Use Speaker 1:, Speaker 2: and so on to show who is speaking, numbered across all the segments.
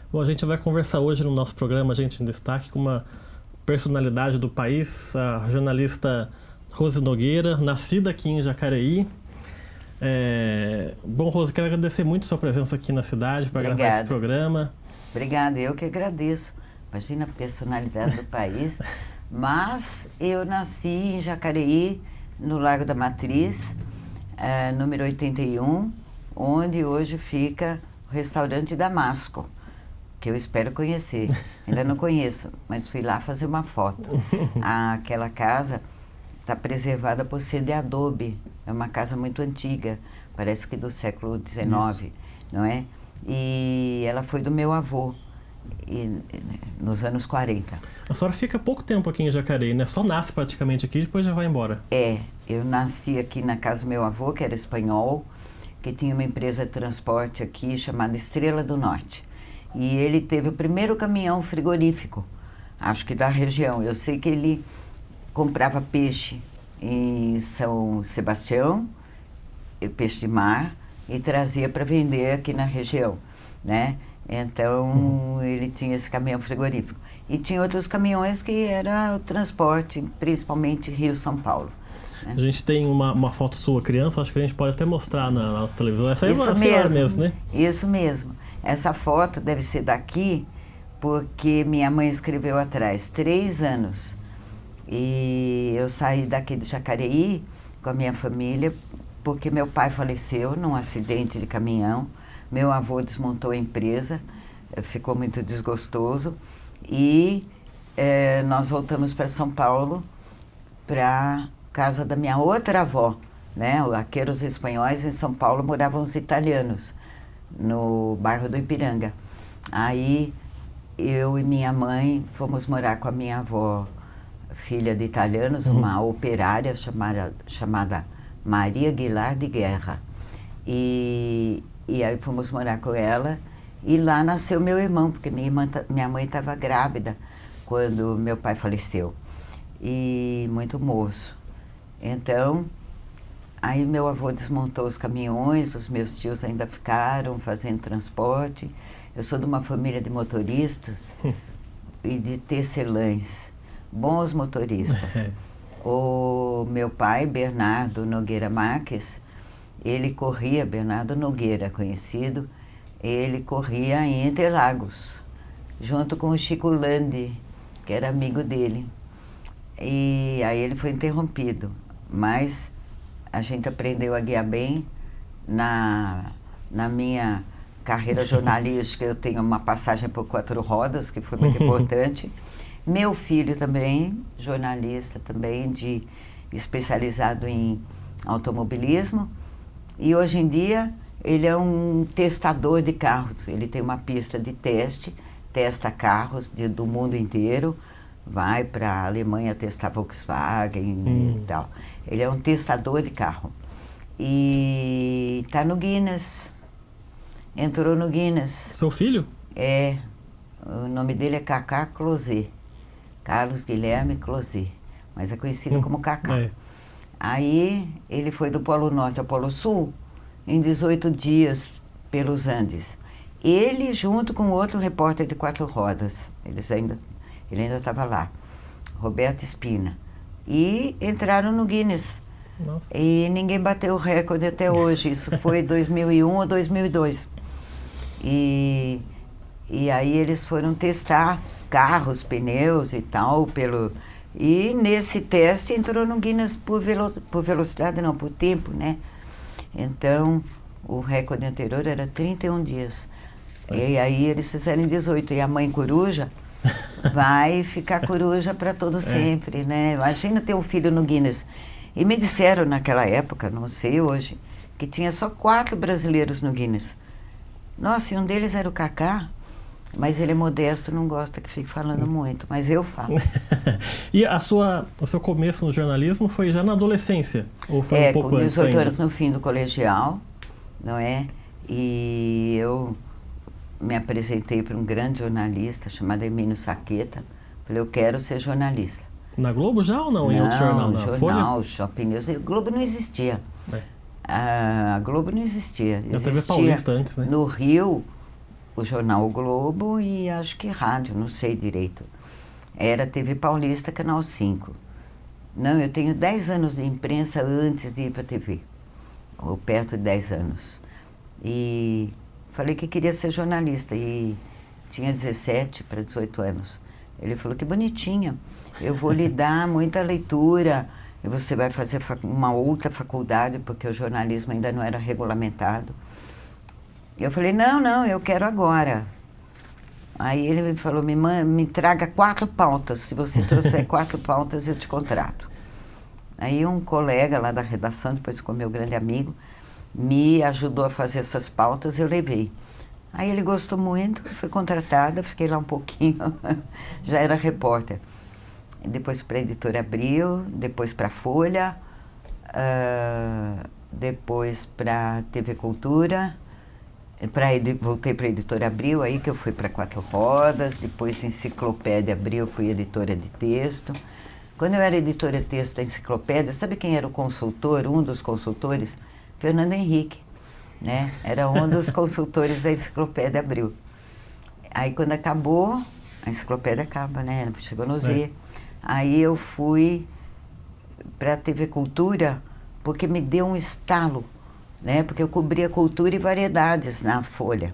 Speaker 1: Bom, a gente vai conversar hoje no nosso programa Gente em Destaque com uma personalidade do país, a jornalista Rose Nogueira, nascida aqui em Jacareí. Bom, Rose, quero agradecer muito a sua presença aqui na cidade para gravar esse programa.
Speaker 2: Obrigada, eu que agradeço. Imagina a personalidade do país. Mas eu nasci em Jacareí, no Largo da Matriz, número 81, onde hoje fica o restaurante Damasco, que eu espero conhecer. Ainda não conheço, mas fui lá fazer uma foto. Aquela casa está preservada por ser de adobe. É uma casa muito antiga, parece que do século XIX, não é? E ela foi do meu avô, nos anos 40.
Speaker 1: A senhora fica pouco tempo aqui em Jacareí, né? Só nasce praticamente aqui e depois já vai embora.
Speaker 2: Eu nasci aqui na casa do meu avô, que era espanhol, que tinha uma empresa de transporte aqui chamada Estrela do Norte. E ele teve o primeiro caminhão frigorífico, acho que da região. Eu sei que ele comprava peixe em São Sebastião, peixe de mar, e trazia para vender aqui na região, né? Então, ele tinha esse caminhão frigorífico. E tinha outros caminhões que era o transporte, principalmente Rio-São Paulo, né?
Speaker 1: A gente tem uma foto sua criança, acho que a gente pode até mostrar na nossa televisão. Essa é
Speaker 2: Isso
Speaker 1: a senhora mesmo, né?
Speaker 2: Isso mesmo. Essa foto deve ser daqui, porque minha mãe escreveu atrás, 3 anos. E eu saí daqui de Jacareí com a minha família, porque meu pai faleceu num acidente de caminhão. Meu avô desmontou a empresa, ficou muito desgostoso. E nós voltamos para São Paulo, para casa da minha outra avó, né? Aqui eram os espanhóis, em São Paulo moravam os italianos, no bairro do Ipiranga. Aí eu e minha mãe fomos morar com a minha avó, filha de italianos, uma operária chamada Maria Aguilar de Guerra. E aí fomos morar com ela, e lá nasceu meu irmão, porque minha mãe estava grávida quando meu pai faleceu, e muito moço. Então, aí meu avô desmontou os caminhões, os meus tios ainda ficaram fazendo transporte. Eu sou de uma família de motoristas e de tecelães, bons motoristas. O meu pai, Bernardo Nogueira Marques, ele corria, Bernardo Nogueira, conhecido, ele corria em Interlagos, junto com o Chico Landi, que era amigo dele. E aí ele foi interrompido, mas a gente aprendeu a guiar bem. Na minha carreira jornalística, eu tenho uma passagem por 4 rodas, que foi muito importante. Meu filho também, jornalista também, especializado em automobilismo. E hoje em dia, ele é um testador de carros. Ele tem uma pista de teste, testa carros do mundo inteiro. Vai para a Alemanha testar Volkswagen e tal. Ele é um testador de carro. E está no Guinness. Entrou no Guinness.
Speaker 1: Seu filho?
Speaker 2: O nome dele é Cacá Closet. Carlos Guilherme Closet. Mas é conhecido como Cacá. Aí ele foi do Polo Norte ao Polo Sul em 18 dias pelos Andes. Ele junto com outro repórter de 4 rodas. Ele ainda estava lá, Roberto Espina. E entraram no Guinness.
Speaker 1: Nossa.
Speaker 2: E ninguém bateu o recorde até hoje. Isso foi 2001 ou 2002. E aí eles foram testar carros, pneus e tal, e nesse teste entrou no Guinness por velocidade, não, por tempo, né? Então, o recorde anterior era 31 dias. E aí eles fizeram em 18. E a mãe coruja vai ficar coruja para todo sempre, né? Imagina ter um filho no Guinness. E me disseram naquela época, não sei hoje, que tinha só 4 brasileiros no Guinness. Nossa, e um deles era o Cacá. Mas ele é modesto, não gosta que fique falando muito, mas eu falo.
Speaker 1: E o seu começo no jornalismo foi já na adolescência? Ou foi um pouco
Speaker 2: com 18
Speaker 1: antes
Speaker 2: anos no fim do colegial, não é? E eu me apresentei para um grande jornalista chamado Emílio Saqueta. Falei, eu quero ser jornalista.
Speaker 1: Na Globo já ou não? Em outro jornal? Na
Speaker 2: jornal, Shopping News. O Globo não existia. A Globo não existia.
Speaker 1: A TV Paulista antes, né?
Speaker 2: No Rio, o jornal O Globo e acho que rádio, não sei direito. Era TV Paulista, Canal 5. Não, eu tenho 10 anos de imprensa antes de ir para a TV, ou perto de 10 anos. E falei que queria ser jornalista e tinha 17 para 18 anos. Ele falou, que bonitinha, eu vou lhe dar muita leitura, e você vai fazer uma outra faculdade, porque o jornalismo ainda não era regulamentado. Eu falei, não, eu quero agora. Aí ele me falou, me traga 4 pautas, se você trouxer 4 pautas eu te contrato. Aí um colega lá da redação, depois ficou meu grande amigo, me ajudou a fazer essas pautas, eu levei. Aí ele gostou muito, fui contratada, fiquei lá um pouquinho, já era repórter. Depois para a Editora Abril, depois para a Folha, depois para a TV Cultura, voltei para a Editora Abril, aí que eu fui para Quatro Rodas, depois Enciclopédia Abril, fui editora de texto. Quando eu era editora de texto da Enciclopédia, sabe quem era o consultor, um dos consultores? Fernando Henrique, né? Era um dos consultores da Enciclopédia Abril. Aí quando acabou, a Enciclopédia acaba, né? Chegou no Z. Aí eu fui para a TV Cultura, porque me deu um estalo, né? Porque eu cobria cultura e variedades na Folha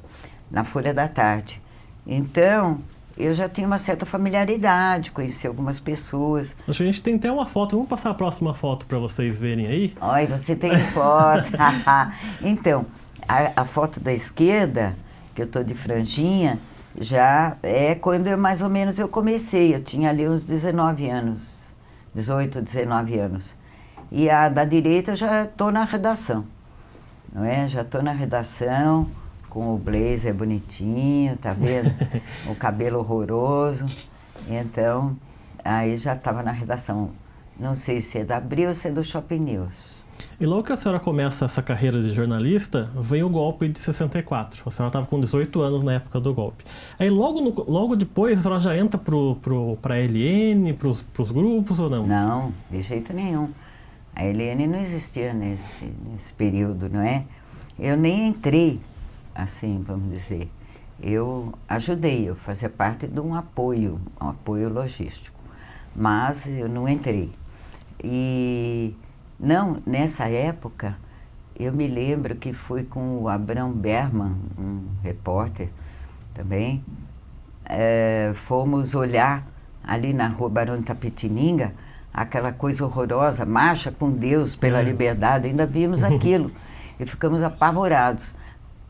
Speaker 2: da Tarde. Então, eu já tinha uma certa familiaridade, conheci algumas pessoas.
Speaker 1: Acho que a gente tem até uma foto, vamos passar a próxima foto para vocês verem aí.
Speaker 2: Olha, você tem foto. Então, a foto da esquerda, que eu estou de franjinha, já é quando mais ou menos eu comecei. Eu tinha ali uns 19 anos, 18, 19 anos. E a da direita eu já estou na redação, não é? Já estou na redação, com o blazer bonitinho, tá vendo? O cabelo horroroso. Então, aí já estava na redação. Não sei se é da Abril ou se é do Shopping News.
Speaker 1: E logo que a senhora começa essa carreira de jornalista, vem o golpe de 64. A senhora estava com 18 anos na época do golpe. Aí logo depois a senhora já entra para a LN, para os grupos ou não?
Speaker 2: Não, de jeito nenhum. A LN não existia nesse período, não é? Eu nem entrei, assim, vamos dizer. Eu ajudei, eu fazia parte de um apoio logístico. Mas eu não entrei. E... Não, nessa época, eu me lembro que fui com o Abrão Berman, um repórter também, fomos olhar ali na rua Barão de Itapetininga, aquela coisa horrorosa, Marcha com Deus pela Liberdade, ainda vimos aquilo e ficamos apavorados.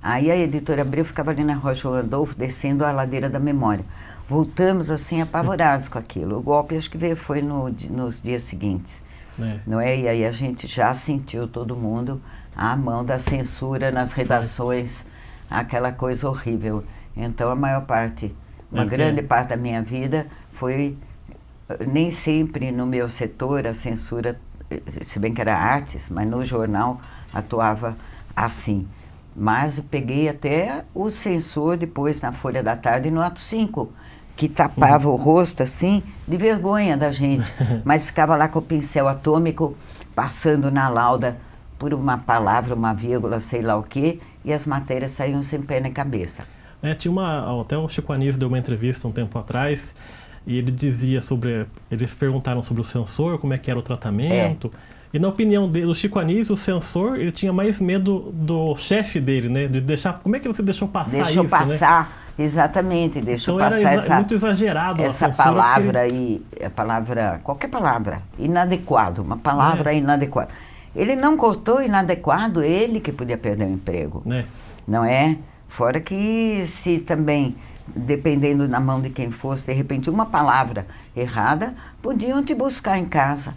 Speaker 2: Aí a Editora Abril ficava ali na Rua João Adolfo, descendo a Ladeira da Memória. Voltamos assim apavorados com aquilo. O golpe acho que foi nos dias seguintes. Não é? E aí a gente já sentiu, todo mundo, a mão da censura nas redações, aquela coisa horrível. Então a maior parte, uma grande parte da minha vida foi, nem sempre no meu setor a censura, se bem que era artes, mas no jornal atuava assim. Mas eu peguei até o censor depois na Folha da Tarde no Ato 5, que tapava o rosto assim, de vergonha da gente, mas ficava lá com o pincel atômico, passando na lauda por uma palavra, uma vírgula, sei lá o quê, e as matérias saíam sem pé nem cabeça.
Speaker 1: Até o Chico Anísio deu uma entrevista um tempo atrás, e ele dizia eles perguntaram sobre o censor, como é que era o tratamento, e na opinião dele, do Chico Anísio, o censor, ele tinha mais medo do chefe dele, né, de deixar, como é que você deixou passar isso,
Speaker 2: Deixou passar, né? Exatamente, deixou
Speaker 1: então
Speaker 2: passar
Speaker 1: muito exagerado
Speaker 2: essa palavra aí, qualquer palavra, inadequado, uma palavra inadequada. Ele não cortou inadequado, ele que podia perder o emprego, não é? Fora que se também, dependendo na mão de quem fosse, de repente uma palavra errada, podiam te buscar em casa,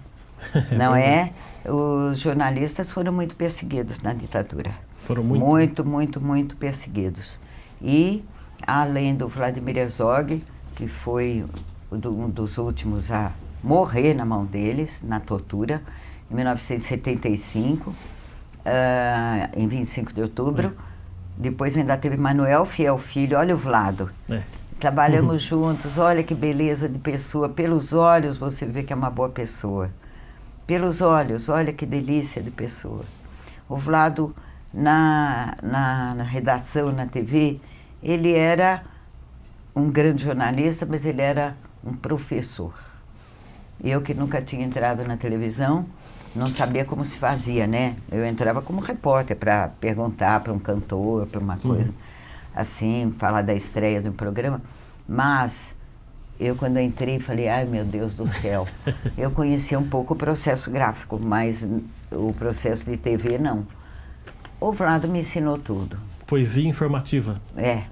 Speaker 2: não é? Os jornalistas foram muito perseguidos na ditadura.
Speaker 1: Foram muito?
Speaker 2: Muito perseguidos. E além do Vladimir Herzog, que foi um dos últimos a morrer na mão deles, na tortura, em 1975, em 25 de outubro. Depois ainda teve Manuel Fiel Filho, olha o Vlado. Trabalhamos juntos, olha que beleza de pessoa. Pelos olhos você vê que é uma boa pessoa. Pelos olhos, olha que delícia de pessoa. O Vlado, na redação, na TV, ele era um grande jornalista, mas ele era um professor. Eu que nunca tinha entrado na televisão, não sabia como se fazia, né? Eu entrava como repórter para perguntar para um cantor, para uma coisa assim, falar da estreia do programa. Mas eu, quando entrei, falei, ai meu Deus do céu. Eu conhecia um pouco o processo gráfico, mas o processo de TV não. O Vlado me ensinou tudo.
Speaker 1: Poesia informativa.
Speaker 2: É,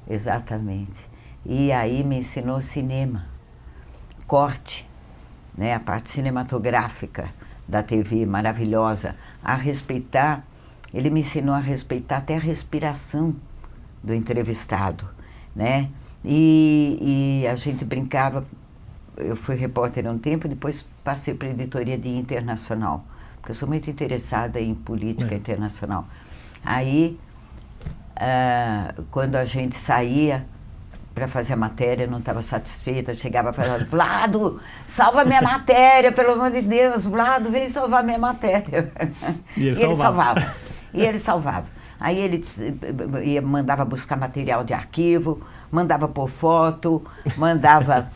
Speaker 2: exatamente. E aí me ensinou cinema, corte, né? A parte cinematográfica da TV, maravilhosa, a respeitar. Ele me ensinou a respeitar até a respiração do entrevistado, né? E a gente brincava, eu fui repórter há um tempo, depois passei para a editoria de internacional, porque eu sou muito interessada em política internacional. Aí, quando a gente saía para fazer a matéria, não estava satisfeita, chegava falando, Vlado, salva minha matéria, pelo amor de Deus, Vlado, vem salvar minha matéria.
Speaker 1: E ele salvava.
Speaker 2: E ele salvava. Aí ele mandava buscar material de arquivo, mandava pôr foto, mandava...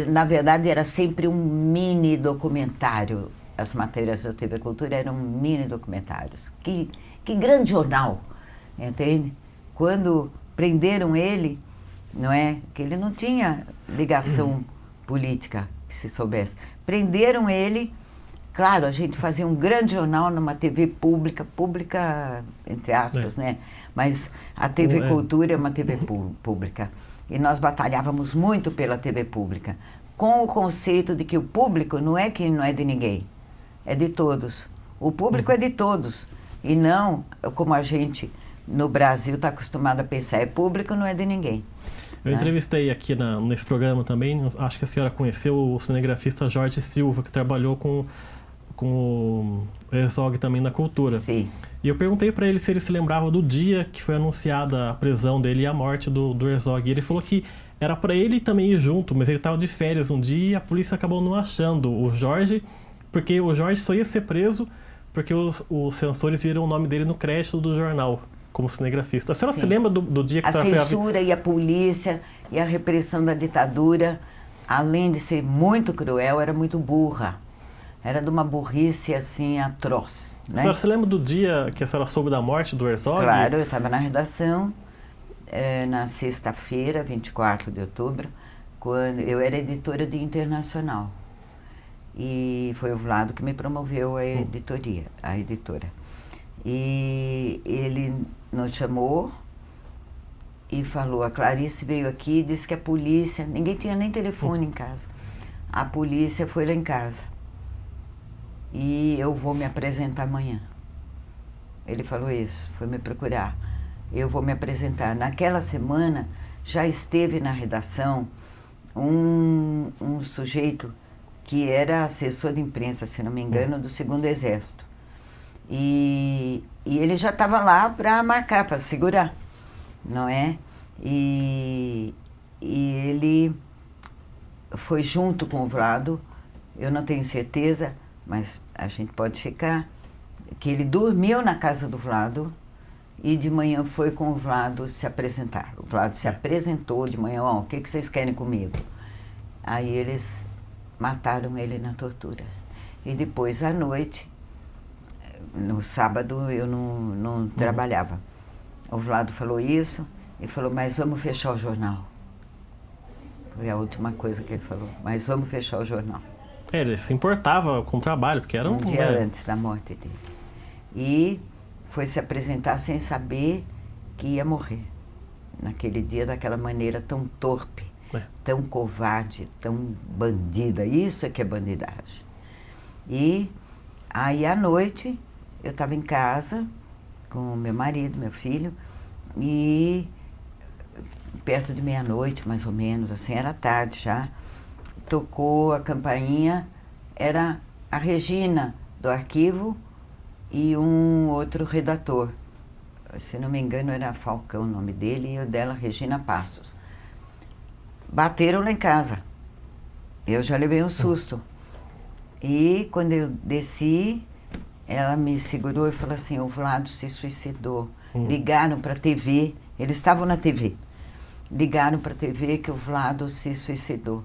Speaker 2: Na verdade, era sempre um mini documentário. As matérias da TV Cultura eram mini documentários. Que grande jornal, entende? Quando prenderam ele, não é? Que ele não tinha ligação política, que se soubesse. Prenderam ele, claro, a gente fazia um grande jornal numa TV pública, entre aspas, né? Mas a TV Cultura é uma TV pública. E nós batalhávamos muito pela TV pública, com o conceito de que o público não é de ninguém, é de todos. O público é de todos. E não, como a gente no Brasil está acostumado a pensar, é público, não é de ninguém.
Speaker 1: Eu entrevistei aqui nesse programa também, acho que a senhora conheceu o cinegrafista Jorge Silva, que trabalhou com o Herzog também na Cultura.
Speaker 2: Sim.
Speaker 1: E eu perguntei para ele se ele se lembrava do dia que foi anunciada a prisão dele e a morte do Herzog. E ele falou que era para ele também ir junto, mas ele estava de férias um dia e a polícia acabou não achando o Jorge, porque o Jorge só ia ser preso porque os censores viram o nome dele no crédito do jornal, como cinegrafista. A senhora se lembra do dia que a senhora
Speaker 2: censura e a polícia e a repressão da ditadura, além de ser muito cruel, era muito burra. Era de uma burrice, assim, atroz. Né?
Speaker 1: A senhora se lembra do dia que a senhora soube da morte do Herzog?
Speaker 2: Claro, eu estava na redação, na sexta-feira, 24 de outubro, quando eu era editora de Internacional. E foi o Vlado que me promoveu a editora. E ele nos chamou e falou, a Clarice veio aqui e disse que a polícia, ninguém tinha nem telefone em casa, a polícia foi lá em casa e eu vou me apresentar amanhã. Ele falou isso, foi me procurar, eu vou me apresentar. Naquela semana já esteve na redação um sujeito que era assessor de imprensa, se não me engano, do 2º Exército. E ele já estava lá para marcar, para segurar, não é? E ele foi junto com o Vlado, eu não tenho certeza, mas a gente pode checar, que ele dormiu na casa do Vlado e de manhã foi com o Vlado se apresentar. O Vlado se apresentou de manhã, o que vocês querem comigo? Aí eles mataram ele na tortura. E depois, à noite, no sábado, eu não trabalhava. O Vlado falou isso e falou, mas vamos fechar o jornal. Foi a última coisa que ele falou, mas vamos fechar o jornal.
Speaker 1: Ele se importava com o trabalho, porque era
Speaker 2: um dia antes da morte dele. E foi se apresentar sem saber que ia morrer. Naquele dia, daquela maneira tão torpe, tão covarde, tão bandida. Isso é que é bandidagem. E aí, à noite, eu estava em casa com meu marido, meu filho, e perto de meia-noite, mais ou menos, assim, era tarde já, tocou a campainha, era a Regina do arquivo e um outro redator. Se não me engano, era Falcão o nome dele, e o dela, Regina Passos. Bateram lá em casa. Eu já levei um susto. E quando eu desci, ela me segurou e falou assim, o Vlado se suicidou. ligaram para a TV, eles estavam na TV, ligaram para a TV que o Vlado se suicidou.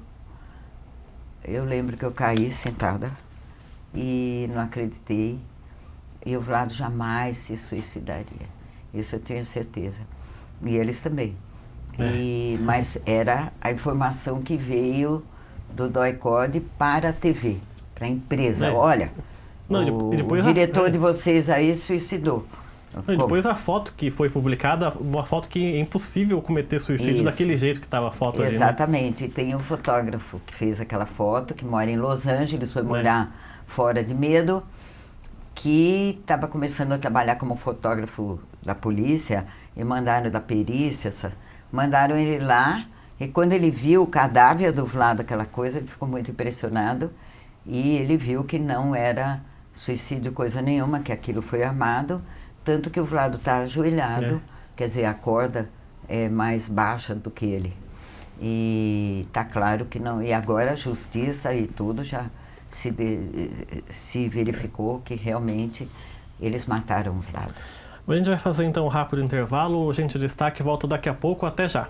Speaker 2: Eu lembro que eu caí sentada e não acreditei, e o Vlado jamais se suicidaria, isso eu tenho certeza, e eles também. Mas era a informação que veio do DOI-CODE para a TV, para a empresa. Olha, o diretor de vocês aí suicidou.
Speaker 1: E depois a foto que foi publicada, uma foto que é impossível cometer suicídio daquele jeito que estava a foto ali, né?
Speaker 2: Exatamente. E tem um fotógrafo que fez aquela foto, que mora em Los Angeles, foi morar fora de medo, que estava começando a trabalhar como fotógrafo da polícia, e mandaram da perícia, mandaram ele lá, e quando ele viu o cadáver do Vlado, aquela coisa, ele ficou muito impressionado, e ele viu que não era suicídio coisa nenhuma, que aquilo foi armado, tanto que o Vlado está ajoelhado, quer dizer, a corda é mais baixa do que ele. E está claro que não, e agora a justiça e tudo já se verificou que realmente eles mataram o Vlado.
Speaker 1: A gente vai fazer então um rápido intervalo, o Gente Destaque volta daqui a pouco, até já.